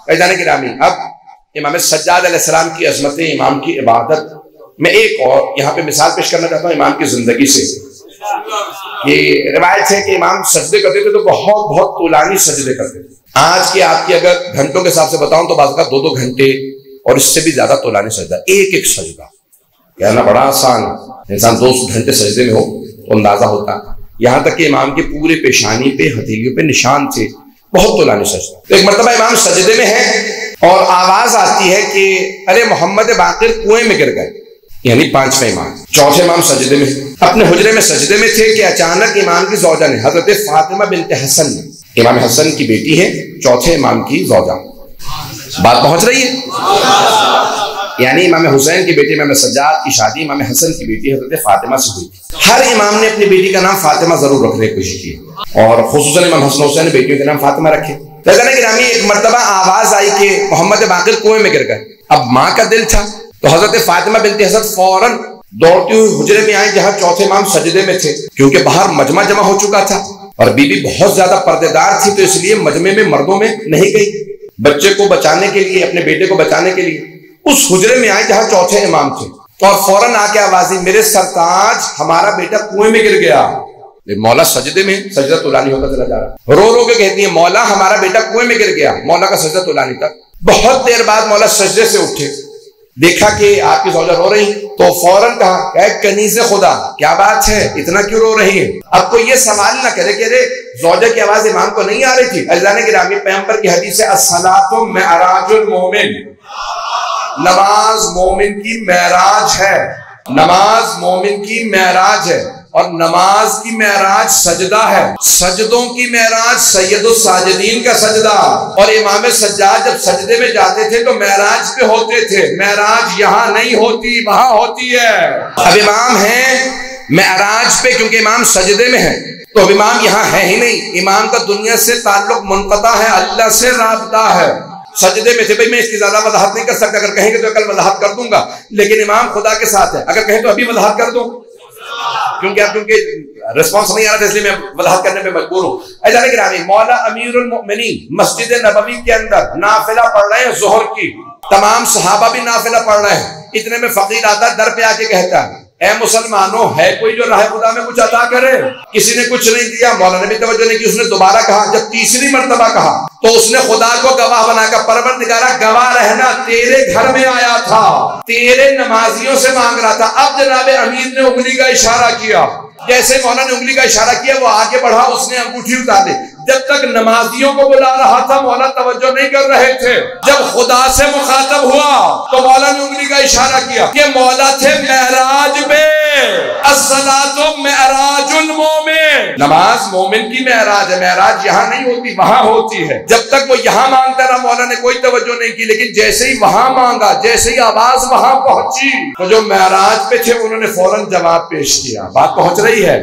फैजान गिरामी, अब इमाम सज्जाद अलैहिस्सलाम की अजमत, इमाम की इबादत में एक और यहाँ पे मिसाल पेश करना चाहता हूँ इमाम की जिंदगी से। ये रिवायत है कि इमाम सजदे करते थे तो बहुत बहुत तूलानी सजदे करते थे। आज की आपकी अगर घंटों के हिसाब से बताऊं तो बात का 2-2 घंटे और इससे भी ज्यादा तूलानी सजदा, एक सजदा कहना बड़ा आसान, इंसान 2 घंटे सजदे में हो तो अंदाजा होता। यहाँ तक कि इमाम के पूरे पेशानी पे, हथेलियों पे निशान थे, बहुत तूलानी सजदा। तो एक मरतबा इमाम सजदे में है और आवाज आती है कि अरे मोहम्मद बाकिर कुएं में गिर गए, यानी 5वें इमाम। 4थे इमाम सजदे में अपने हुजरे में सजदे में थे कि अचानक इमाम की ज़ौजा ने, हजरत फातिमा बिनते हसन, इमाम हसन की बेटी है, 4थे इमाम की ज़ौजा, बात पहुंच रही है, यानी इमाम हुसैन की बेटी इमाम सज्जाद की शादी इमाम हसन की बेटी हजरत फातिमा से हुई थी। हर इमाम ने अपनी बेटी का नाम फातिमा जरूर रखने की कोशिश की और खुसूसन इमाम हसन हुसैन ने बेटियों के नाम फातिमा रखे। लेकिन गिरामी एक मरतबा आवाज आई कि मोहम्मद बाकिर कुएं में गिर गए। अब माँ का दिल था तो हजरत फातिमा बिनते हसन फौरन दौड़ती हुई हुजरे में आई जहां 4थे इमाम सजदे में थे, क्योंकि बाहर मजमा जमा हो चुका था और बीबी बहुत ज्यादा पर्देदार थी तो इसलिए मजमे में मर्दों में नहीं गई। बच्चे को बचाने के लिए, अपने बेटे को बचाने के लिए उस हुजरे में आए जहां 4थे इमाम थे और फौरन आके आवाज दी, मेरे सरताज हमारा बेटा कुएं में गिर गया। मौला सजदे में, सजदा तुलानी होता चला जा रहा, रो रो के कहती है मौला हमारा बेटा कुएं में गिर गया। मौला का सजदा तुलानी था। बहुत देर बाद मौला सजदे से उठे, देखा कि आपकी ज़ौजा रो रही तो फौरन कहा कनीज़े खुदा क्या बात है, इतना क्यों रो रही है। अब कोई ये सवाल ना करे कि अरे ज़ौजा की आवाज इमाम को नहीं आ रही थी। अज़ान गिरामी, पैगंबर की हदीस है अस्सलातु मिअराजुल मोमिन, नमाज मोमिन की मेराज है, नमाज मोमिन की मेराज है और नमाज की मेराज सजदा है। सजदों की मेराज सैयदुस साजिदीन का सजदा। और इमाम सज्जाद जब सजदे में जाते थे तो मेराज पे होते थे, मेराज यहाँ नहीं होती, वहां होती है। अब इमाम है मेराज पे क्योंकि इमाम सजदे में है, तो अब इमाम यहाँ है ही नहीं। इमाम का दुनिया से ताल्लुक मुनक़ता है, अल्लाह से राबता है। सजदे में थे। भाई मैं इसकी ज्यादा वजाहत नहीं कर सकता, अगर कहेंगे तो कल वजाहत कर दूंगा, लेकिन इमाम खुदा के साथ है। अगर कहें तो अभी वजाहत कर दूं, क्योंकि रिस्पॉन्स नहीं आ रहा था इसलिए मैं वजाहत करने पे मजबूर हूँ। ऐसा गिरामी, मौला अमीरुल मोमिनीन मस्जिद नबवी के अंदर नाफिला पढ़ रहे हैं जोहर की, तमाम सहाबा भी नाफिला पढ़ रहे हैं। इतने में फकीर आता दर पे आके कहता है, ऐ मुसलमानों है कोई जो राह खुदा में कुछ अता करे। किसी ने कुछ नहीं दिया, मौला ने भी तवज्जो नहीं की। उसने दोबारा कहा, जब तीसरी मर्तबा कहा तो उसने खुदा को गवाह बनाकर, परवरदिगारा गवाह रहना तेरे घर में आया था, तेरे नमाजियों से मांग रहा था। अब जनाबे अमीर ने उंगली का इशारा किया, जैसे मौला ने उंगली का इशारा किया वो आगे बढ़ा, उसने अंगूठी उतार ली। जब तक नमाजियों को बुला रहा था मौला तवज्जो नहीं कर रहे थे। जब खुदा से मुखातब हुआ तो मौला ने उंगली का इशारा किया कि मौला थे मेहराज पे, अस्सलातु मिअराजुल मोमिन, नमाज मोमिन की मेहराज है। मेहराज यहाँ नहीं होती, वहां होती है। जब तक वो यहाँ मांगता रहा मौला ने कोई तवज्जो नहीं की, लेकिन जैसे ही वहां मांगा, जैसे ही आवाज वहां पहुंची तो जो मेहराज पे थे उन्होंने फौरन जवाब पेश किया। बात पहुंच रही है।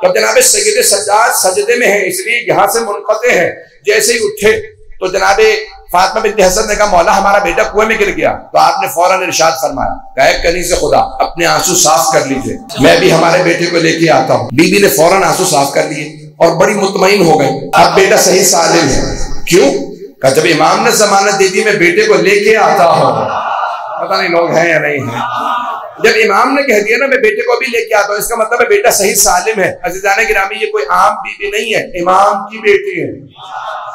तब जनाबे सैयद सज्जाद सजदे में है इसलिए यहाँ से मुनक़ते हैं। जैसे ही उठे तो जनाबे फातिमा बिनते हसन ने कहा, मौला हमारा बेटा कुएं में गिर गया। तो आपने फौरन इरशाद फरमाया, कहे कनी से खुदा अपने आंसू साफ कर लीजिए, मैं भी हमारे बेटे को लेके आता हूँ। बीबी ने फौरन आंसू साफ कर लिए और बड़ी मुतमईन हो गई, अब बेटा सही सालिम है। क्यों? कहा जब इमाम ने जमानत दे दी मैं बेटे को लेके आता हूँ। पता नहीं लोग हैं या नहीं है। जब इमाम ने कह दिया ना मैं बेटे को भी लेके आता हूँ, इसका मतलब है बेटा सही सालिम है। अज़ीज़ाने गिरामी, ये कोई आम बीबी नहीं है, इमाम की बेटी है,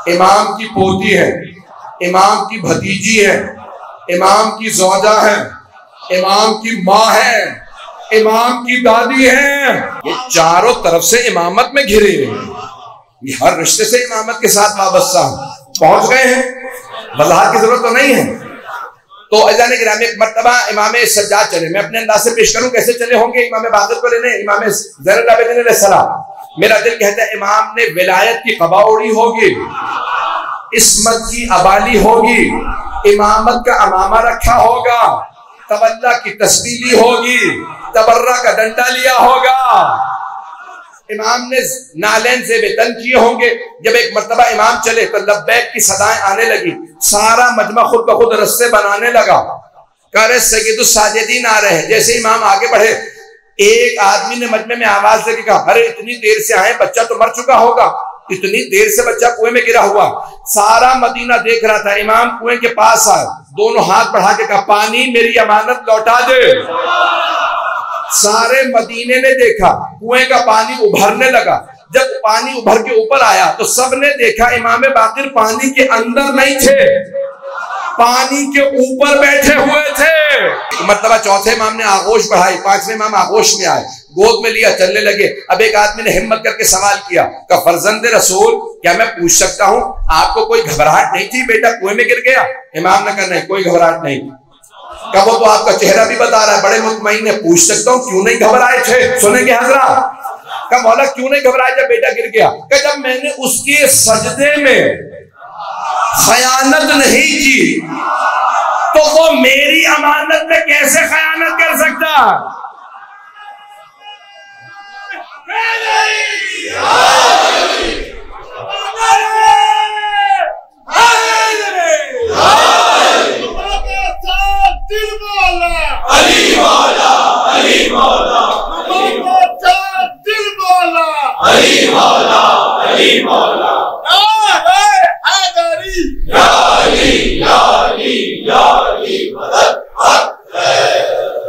इमाम की पोती है, इमाम की भतीजी है, इमाम की ज़ौजा है, इमाम की माँ है, इमाम की दादी है। ये चारों तरफ से इमामत में घिरे हैं। ये हर रिश्ते से इमामत के साथ वाबस्ता पहुंच गए हैं, वजाहत की जरूरत तो नहीं है। तो अज़ाने गिरामी, एक मर्तबा इमाम सज्जाद चले, मैं अपने अंदाज से पेश करूं कैसे चले होंगे इमाम बाक़िर को लेने, इमाम ज़ैनुल आबिदीन अलैहिस्सलाम। मेरा दिल कहता है इमाम ने विलायत की क़बा ओढ़ी होगी, इस्मत की अबाली होगी, इमामत का अमामा रखा होगा, तवल्ला की तस्बीह ली होगी, तबर्रा का डंडा लिया होगा, इमाम ने नालैन से वेतन किए होंगे। जब एक मर्तबा इमाम चले तो लब्बैक की सदाएं आने लगी, सारा मजमा खुद ब खुद रस्से बनाने लगा। कह रहे सैयदुस साजिदीन आ रहे हैं। जैसे इमाम आगे बढ़े एक आदमी ने मजमे में आवाज देके कहा, अरे इतनी देर से आए, बच्चा तो मर चुका होगा। इतनी देर से बच्चा कुएं में गिरा हुआ, सारा मदीना देख रहा था। इमाम कुएं के पास आए, दोनों हाथ बढ़ा के कहा, पानी मेरी अमानत लौटा दे। सारे मदीने ने देखा, कुएं का पानी उभरने लगा। जब पानी उभर के ऊपर आया तो सबने देखा इमाम बाकिर पानी के अंदर नहीं थे, पानी के ऊपर बैठे हुए थे। मतलब चौथे इमाम ने आगोश बढ़ाई, पांचवें इमाम आगोश में आए, गोद में लिया, चलने लगे। अब एक आदमी ने हिम्मत करके सवाल किया, का फर्जंद रसूल, क्या मैं पूछ सकता हूं आपको कोई घबराहट नहीं थी, बेटा कुएं में गिर गया? इमाम ने कहा नहीं, कोई घबराहट नहीं। कहा वो तो आपका चेहरा भी बता रहा है, बड़े मुतमईन है, पूछ सकता हूं क्यों नहीं घबराए थे? सुनेंगे हजरा? कहा मौला क्यों नहीं घबराए जब बेटा गिर गया? कहा जब मैंने उसके सजदे में खयानत नहीं की तो वो मेरी अमानत में कैसे खयानत कर सकता? अली मौला, अली मौला, अली मौला, अली मौला, अली मौला, अली मौला।